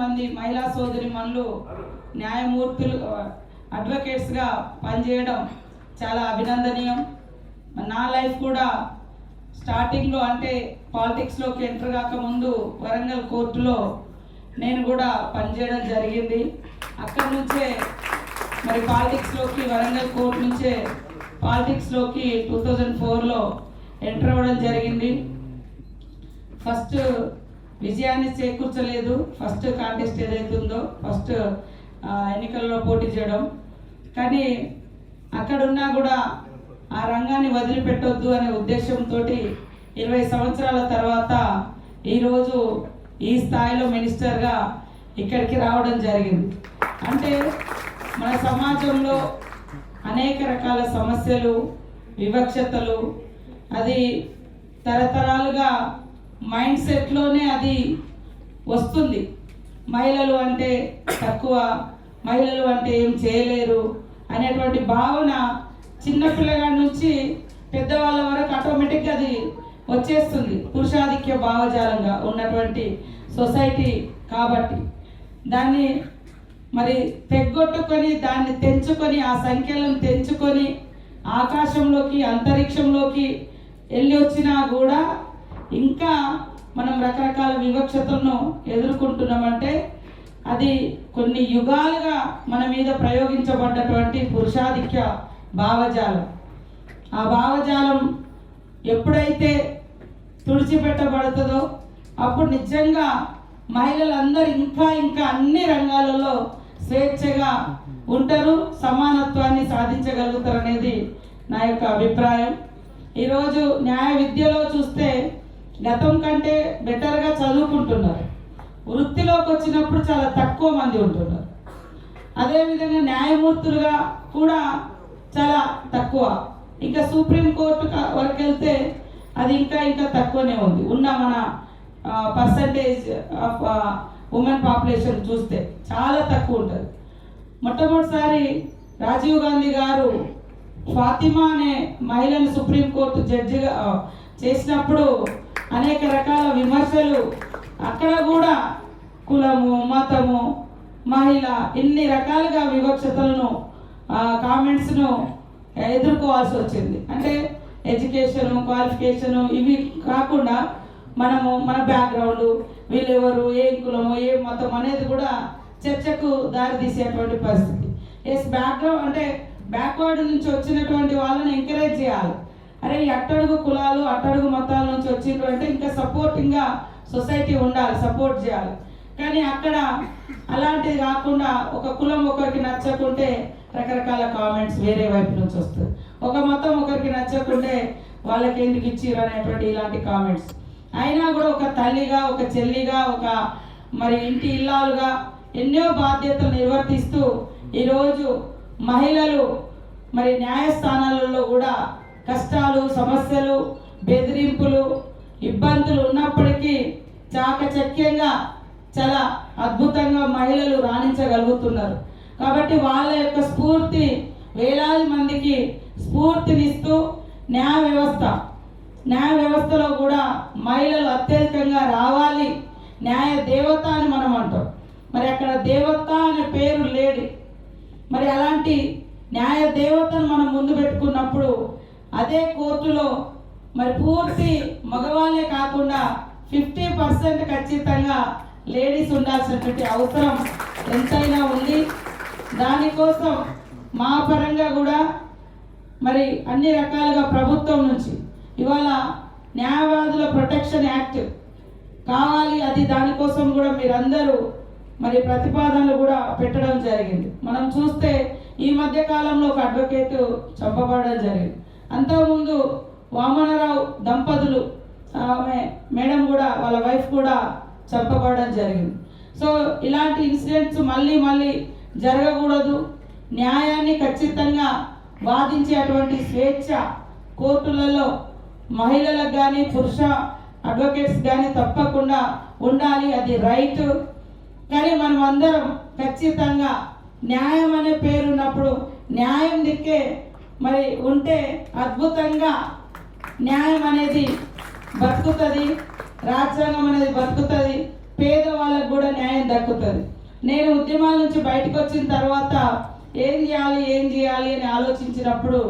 మంది మహిళా సోదరిమణులు న్యాయమూర్తులు అడ్వకేట్స్గా పనిచేయడం చాలా అభినందనీయం. నా లైఫ్ కూడా స్టార్టింగ్లో అంటే పాలిటిక్స్లోకి ఎంటర్ కాకముందు వరంగల్ కోర్టులో నేను కూడా పనిచేయడం జరిగింది. అక్కడి నుంచే మరి పాలిటిక్స్లోకి వరంగల్ కోర్టు నుంచే పాలిటిక్స్లోకి 2004లో ఎంటర్ అవ్వడం జరిగింది. ఫస్ట్ విజయాన్ని చేకూర్చలేదు. ఫస్ట్ కాంటెస్ట్ ఏదైతే ఉందో ఫస్ట్ ఎన్నికల్లో పోటీ చేయడం, కానీ అక్కడున్నా కూడా ఆ రంగాన్ని వదిలిపెట్టొద్దు అనే ఉద్దేశంతో 20 సంవత్సరాల తర్వాత ఈరోజు ఈ స్థాయిలో మినిస్టర్గా ఇక్కడికి రావడం జరిగింది. అంటే మన సమాజంలో అనేక రకాల సమస్యలు, వివక్షతలు, అది తరతరాలుగా మైండ్ సెట్లోనే అది వస్తుంది. మహిళలు అంటే తక్కువ, మహిళలు అంటే ఏం చేయలేరు అనేటువంటి భావన చిన్నపిల్లగాడి నుంచి పెద్దవాళ్ళ వరకు ఆటోమేటిక్గా అది వచ్చేస్తుంది. పురుషాధిక్య భావజాలంగా ఉన్నటువంటి సొసైటీ కాబట్టి దాన్ని మరి తెగ్గొట్టుకొని దాన్ని తెంచుకొని ఆ సంఖ్యలను తెంచుకొని ఆకాశంలోకి అంతరిక్షంలోకి వెళ్ళి వచ్చినా కూడా ఇంకా మనం రకరకాల వివక్షతలను ఎదుర్కొంటున్నామంటే అది కొన్ని యుగాలుగా మన మీద ప్రయోగించబడ్డటువంటి పురుషాధిక్య భావజాలం. ఆ భావజాలం ఎప్పుడైతే తుడిచిపెట్టబడుతుందో అప్పుడు నిజంగా మహిళలందరూ ఇంకా అన్ని రంగాలలో స్వేచ్ఛగా ఉంటారు, సమానత్వాన్ని సాధించగలుగుతారు అనేది నా యొక్క అభిప్రాయం. ఈరోజు న్యాయ విద్యలో చూస్తే గతం కంటే బెటర్గా చదువుకుంటున్నారు. వృత్తిలోకి వచ్చినప్పుడు చాలా తక్కువ మంది ఉంటున్నారు. అదేవిధంగా న్యాయమూర్తులుగా కూడా చాలా తక్కువ. ఇంకా సుప్రీంకోర్టు వరకు వెళ్తే అది ఇంకా తక్కువనే ఉంది. ఉన్న మన పర్సంటేజ్ ఆఫ్ ఉమెన్ పాపులేషన్ చూస్తే చాలా తక్కువ ఉంటుంది. మొట్టమొదటిసారి రాజీవ్ గాంధీ గారు ఫాతిమా అనే మహిళను సుప్రీంకోర్టు జడ్జిగా చేసినప్పుడు అనేక రకాల విమర్శలు, అక్కడ కూడా కులము, మతము, మహిళ ఇన్ని రకాలుగా వివక్షతలను కామెంట్స్ను ఎదుర్కోవాల్సి వచ్చింది. అంటే ఎడ్యుకేషను, క్వాలిఫికేషను ఇవి కాకుండా మనము మన బ్యాక్గ్రౌండ్, వీళ్ళెవరు, ఏం కులము, ఏ మతం అనేది కూడా చర్చకు దారి తీసేటువంటి పరిస్థితి. బ్యాక్గ్రౌండ్ అంటే బ్యాక్వర్డ్ నుంచి వచ్చినటువంటి వాళ్ళని ఎంకరేజ్ చేయాలి. అరే ఈ అట్టడుగు కులాలు, అట్టడుగు మతాల నుంచి వచ్చిండ్రు అంటే ఇంకా సపోర్టింగ్గా సొసైటీ ఉండాలి, సపోర్ట్ చేయాలి. కానీ అక్కడ అలాంటిది కాకుండా ఒక కులం ఒకరికి నచ్చకుంటే రకరకాల కామెంట్స్ వేరే వైపు నుంచి వస్తుంది. ఒక మతం ఒకరికి నచ్చకుంటే వాళ్ళకి ఎందుకు ఇచ్చిర్రు అనేటువంటి ఇలాంటి కామెంట్స్. అయినా కూడా ఒక తల్లిగా, ఒక చెల్లిగా, ఒక మరి ఇంటి ఇల్లాలుగా ఎన్నో బాధ్యతలు నిర్వర్తిస్తూ ఈరోజు మహిళలు మరి న్యాయస్థానాలలో కూడా కష్టాలు, సమస్యలు, బెదిరింపులు, ఇబ్బందులు ఉన్నప్పటికీ చాకచక్యంగా చాలా అద్భుతంగా మహిళలు రాణించగలుగుతున్నారు. కాబట్టి వాళ్ళ యొక్క స్ఫూర్తి వేలాది మందికి స్ఫూర్తినిస్తూ న్యాయ వ్యవస్థలో కూడా మహిళలు అత్యధికంగా రావాలి. న్యాయ దేవత అని మనం అంటాం. మరి అక్కడ దేవత అనే పేరు లేడు. మరి అలాంటి న్యాయ దేవతను మనం ముందు పెట్టుకున్నప్పుడు అదే కోర్టులో మరి పూర్తి మగవాళ్ళే కాకుండా 50% ఖచ్చితంగా లేడీస్ ఉండాల్సినటువంటి అవసరం ఎంతైనా ఉంది. దానికోసం మా పరంగా కూడా మరి అన్ని రకాలుగా ప్రభుత్వం నుంచి ఇవాళ న్యాయవాదుల ప్రొటెక్షన్ యాక్ట్ కావాలి. అది దానికోసం కూడా మీరందరూ మరి ప్రతిపాదనలు కూడా పెట్టడం జరిగింది. మనం చూస్తే ఈ మధ్య కాలంలో ఒక అడ్వకేట్ చంపబడడం జరిగింది. అంతకుముందు వామనరావు దంపతులు మేడం కూడా వాళ్ళ వైఫ్ కూడా చంపబడడం జరిగింది. సో ఇలాంటి ఇన్సిడెంట్స్ మళ్ళీ జరగకూడదు. న్యాయాన్ని ఖచ్చితంగా వాదించేటువంటి స్వేచ్ఛ కోర్టులలో మహిళలకు కానీ పురుష అడ్వకేట్స్ కానీ తప్పకుండా ఉండాలి. అది రైట్. కానీ మనం అందరం ఖచ్చితంగా న్యాయం అనే పేరు ఉన్నప్పుడు న్యాయం దిక్కే మరి ఉంటే అద్భుతంగా న్యాయం అనేది బతుకుతుంది, రాజ్యాంగం అనేది బతుకుతుంది. పేదవాళ్ళకు కూడా న్యాయం దక్కుతుంది. నేను ఉద్యమాల నుంచి బయటకు వచ్చిన తర్వాత ఏం చేయాలి అని ఆలోచించినప్పుడు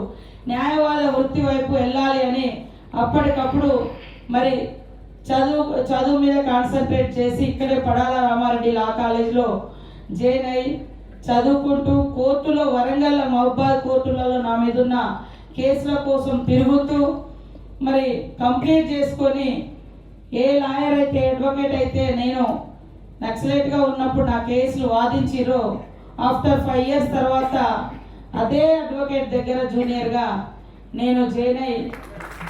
న్యాయవాద వృత్తి వైపు వెళ్ళాలి అని అప్పటికప్పుడు మరి చదువు మీద కాన్సన్ట్రేట్ చేసి ఇక్కడే పడాల రామారెడ్డి లా కాలేజ్లో జాయిన్ అయ్యి చదువుకుంటూ కోర్టులో వరంగల్ మహబాద్ కోర్టులలో నా మీద ఉన్న కేసుల కోసం తిరుగుతూ మరి కంప్లీట్ చేసుకొని ఏ లాయర్ అయితే అడ్వకేట్ అయితే నేను నక్సలైట్గా ఉన్నప్పుడు నా కేసులు వాదించిరో ఆఫ్టర్ 5 years తర్వాత అదే అడ్వకేట్ దగ్గర జూనియర్గా నేను జాయిన్ అయ్యి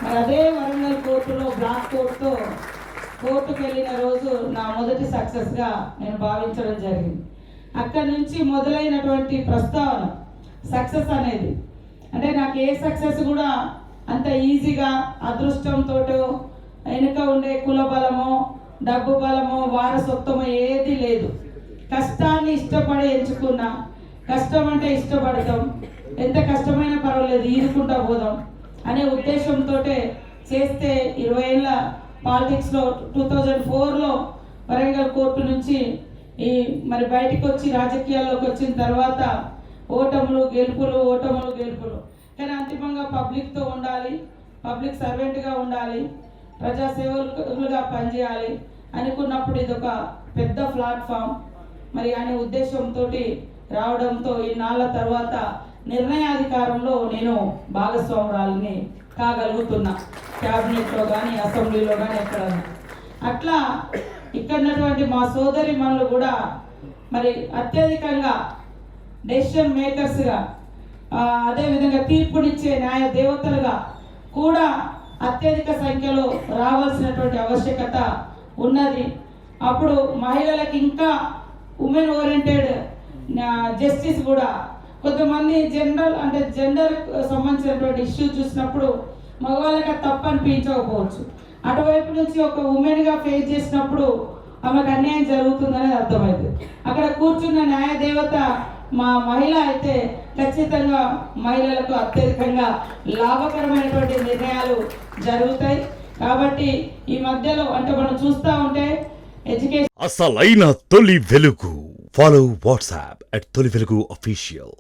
మరి అదే వరంగల్ కోర్టులో బ్లాక్ కోర్టుకు వెళ్ళిన రోజు నా మొదటి సక్సెస్గా నేను భావించడం జరిగింది. అక్కడి నుంచి మొదలైనటువంటి ప్రస్తావన సక్సెస్ అనేది, అంటే నాకు ఏ సక్సెస్ కూడా అంత ఈజీగా అదృష్టంతో వెనుక ఉండే కుల బలమో డబ్బు బలమో వారసత్వమో ఏది లేదు. కష్టాన్ని ఇష్టపడి ఎంచుకున్నా, కష్టం అంటే ఇష్టపడతాం, ఎంత కష్టమైనా పర్వాలేదు ఈదుకుంటా పోదాం అనే ఉద్దేశంతో చేస్తే 20 ఏళ్ళ పాలిటిక్స్లో 2004లో వరంగల్ కోర్టు నుంచి మరి బయటకు వచ్చి రాజకీయాల్లోకి వచ్చిన తర్వాత ఓటములు గెలుపులు కానీ అంతిమంగా పబ్లిక్తో ఉండాలి, పబ్లిక్ సర్వెంట్గా ఉండాలి, ప్రజాసేవకులుగా పనిచేయాలి అనుకున్నప్పుడు ఇది ఒక పెద్ద ప్లాట్ఫామ్ మరి అనే ఉద్దేశంతో రావడంతో ఇన్నాళ్ళ తర్వాత నిర్ణయాధికారంలో నేను భాగస్వామురాలిని కాగలుగుతున్నా, క్యాబినెట్లో కానీ అసెంబ్లీలో కానీ ఎక్కడన్నా. అట్లా ఇక్కడ ఉన్నటువంటి మా సోదరి మనులు కూడా మరి అత్యధికంగా డెసిషన్ మేకర్స్గా అదేవిధంగా తీర్పునిచ్చే న్యాయ దేవతలుగా కూడా అత్యధిక సంఖ్యలో రావాల్సినటువంటి ఆవశ్యకత ఉన్నది. అప్పుడు మహిళలకు ఇంకా ఉమెన్ ఓరియంటెడ్ జస్టిస్ కూడా కొంతమంది జెండర్ సంబంధించినటువంటి ఇష్యూ చూసినప్పుడు మగవాళ్ళకి తప్పు అనిపించకపోవచ్చు, అటువైపు నుంచి ఒక ఉమెన్గా ఫేస్ చేసినప్పుడు ఆమెకు అన్యాయం జరుగుతుందనేది అర్థమైంది. అక్కడ కూర్చున్న న్యాయదేవత మా మహిళ అయితే ఖచ్చితంగా మహిళలకు అత్యధికంగా లాభకరమైనటువంటి నిర్ణయాలు జరుగుతాయి. కాబట్టి ఈ మధ్యలో అంటే మనం చూస్తూ ఉంటే ఎడ్యుకేషన్ అసలైన తొలి వెలుగు. ఫాలో వాట్సాప్ @తొలి వెలుగు official.